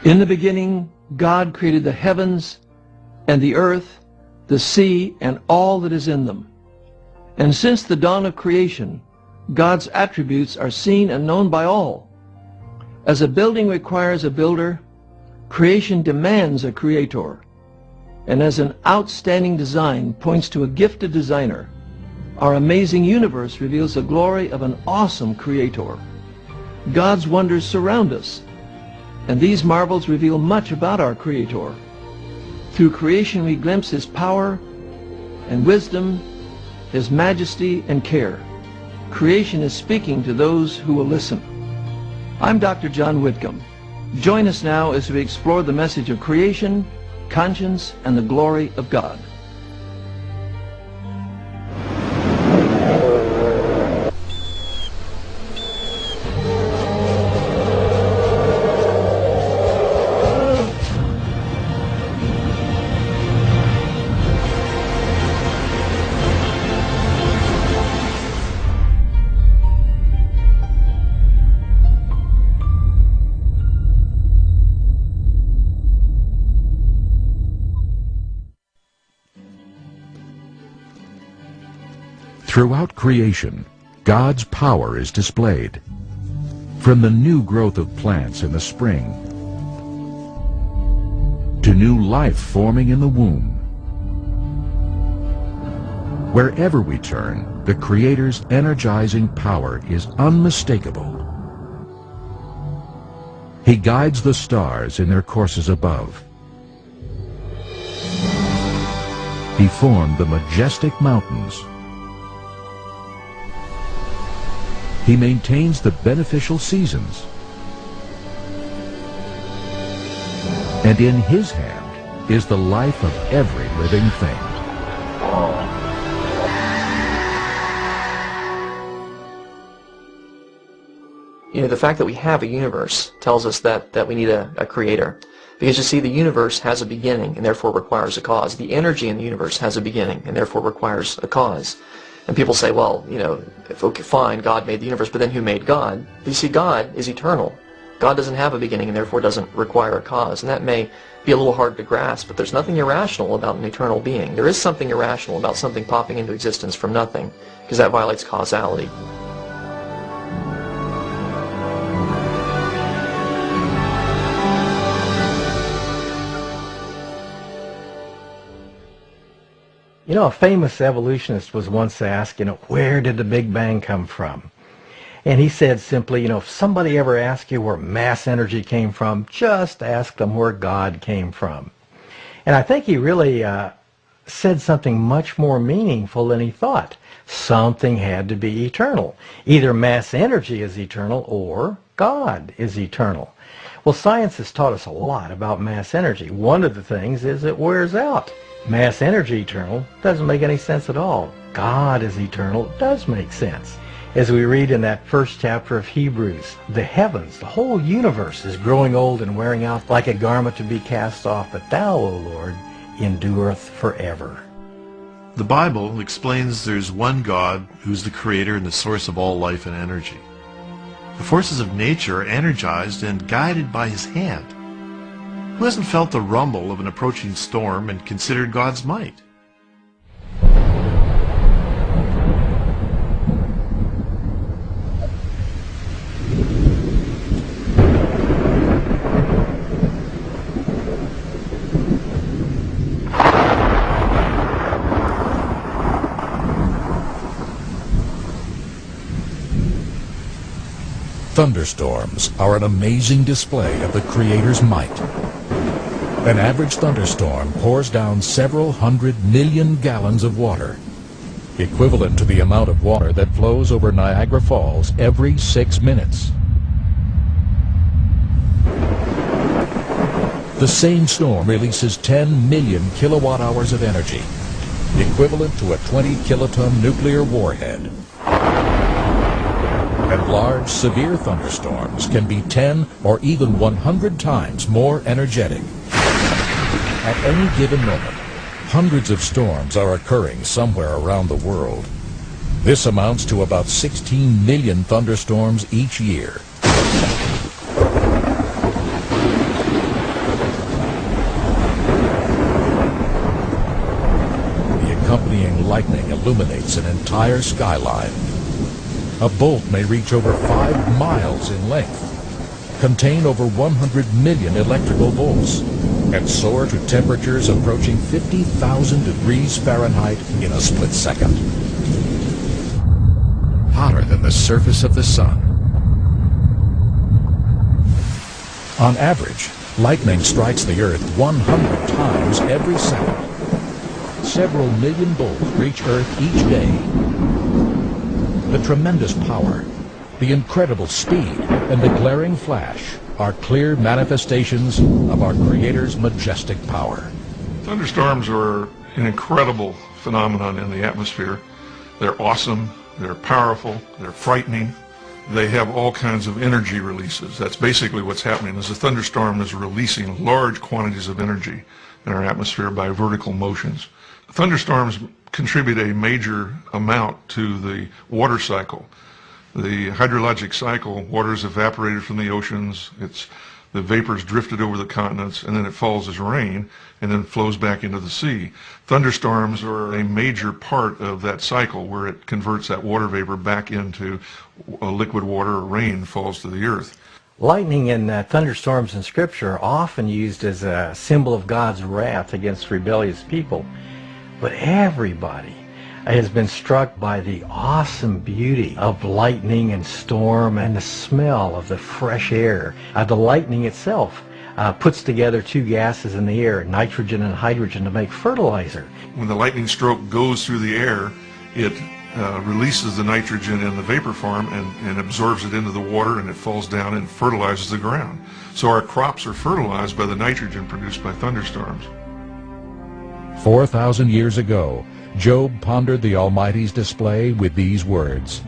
In the beginning, God created the heavens and the earth, the sea, and all that is in them. And since the dawn of creation, God's attributes are seen and known by all. As a building requires a builder, creation demands a creator. And as an outstanding design points to a gifted designer, our amazing universe reveals the glory of an awesome creator. God's wonders surround us, and these marvels reveal much about our creator. Through creation we glimpse his power and wisdom, his majesty and care. Creation is speaking to those who will listen. I'm Dr. John Whitcomb. Join us now as we explore the message of creation, conscience, and the glory of God. Throughout creation, God's power is displayed. From the new growth of plants in the spring to new life forming in the womb. Wherever we turn, the Creator's energizing power is unmistakable. He guides the stars in their courses above. He formed the majestic mountains. He maintains the beneficial seasons. And in his hand is the life of every living thing. You know, the fact that we have a universe tells us that we need a creator. Because you see, the universe has a beginning and therefore requires a cause. The energy in the universe has a beginning and therefore requires a cause. And people say, well, you know, okay, fine, God made the universe, but then who made God? But you see, God is eternal. God doesn't have a beginning and therefore doesn't require a cause. And that may be a little hard to grasp, but there's nothing irrational about an eternal being. There is something irrational about something popping into existence from nothing, because that violates causality. You know, a famous evolutionist was once asked, where did the Big Bang come from? And he said simply, if somebody ever asks you where mass energy came from, just ask them where God came from. And I think he really said something much more meaningful than he thought. Something had to be eternal. Either mass energy is eternal or God is eternal. Well, science has taught us a lot about mass energy. One of the things is it wears out. Mass energy eternal doesn't make any sense at all. God is eternal does make sense. As we read in that first chapter of Hebrews, the heavens, the whole universe is growing old and wearing out like a garment to be cast off, but thou, O Lord, endureth forever. The Bible explains there's one God who's the creator and the source of all life and energy. The forces of nature are energized and guided by his hand. Who hasn't felt the rumble of an approaching storm and considered God's might? Thunderstorms are an amazing display of the Creator's might. An average thunderstorm pours down several 100 million gallons of water, equivalent to the amount of water that flows over Niagara Falls every 6 minutes. The same storm releases 10 million kilowatt hours of energy, equivalent to a 20-kiloton nuclear warhead. And large, severe thunderstorms can be 10 or even 100 times more energetic. At any given moment, hundreds of storms are occurring somewhere around the world. This amounts to about 16 million thunderstorms each year. lightning illuminates an entire skyline. A bolt may reach over 5 miles in length, contain over 100 million electrical volts, and soar to temperatures approaching 50,000 degrees Fahrenheit in a split second. Hotter than the surface of the sun. On average, lightning strikes the Earth 100 times every second. Several million bolts reach Earth each day. The tremendous power, the incredible speed, and the glaring flash are clear manifestations of our Creator's majestic power. Thunderstorms are an incredible phenomenon in the atmosphere. They're awesome, they're powerful, they're frightening. They have all kinds of energy releases. That's basically what's happening, is a thunderstorm is releasing large quantities of energy in our atmosphere by vertical motions. Thunderstorms contribute a major amount to the water cycle. The hydrologic cycle, water is evaporated from the oceans, the vapors drifted over the continents, and then it falls as rain, and then flows back into the sea. Thunderstorms are a major part of that cycle, where it converts that water vapor back into liquid water, or rain falls to the earth. Lightning and thunderstorms in Scripture are often used as a symbol of God's wrath against rebellious people. But everybody has been struck by the awesome beauty of lightning and storm and the smell of the fresh air. The lightning itself puts together two gases in the air, nitrogen and hydrogen, to make fertilizer. When the lightning stroke goes through the air, it releases the nitrogen in the vapor form and absorbs it into the water, and it falls down and fertilizes the ground. So our crops are fertilized by the nitrogen produced by thunderstorms. 4,000 years ago, Job pondered the Almighty's display with these words: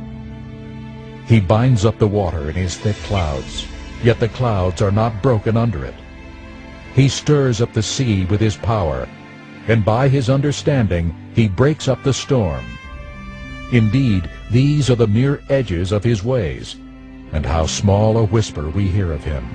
He binds up the water in his thick clouds, yet the clouds are not broken under it. He stirs up the sea with his power, and by his understanding he breaks up the storm. Indeed, these are the mere edges of his ways, and how small a whisper we hear of him.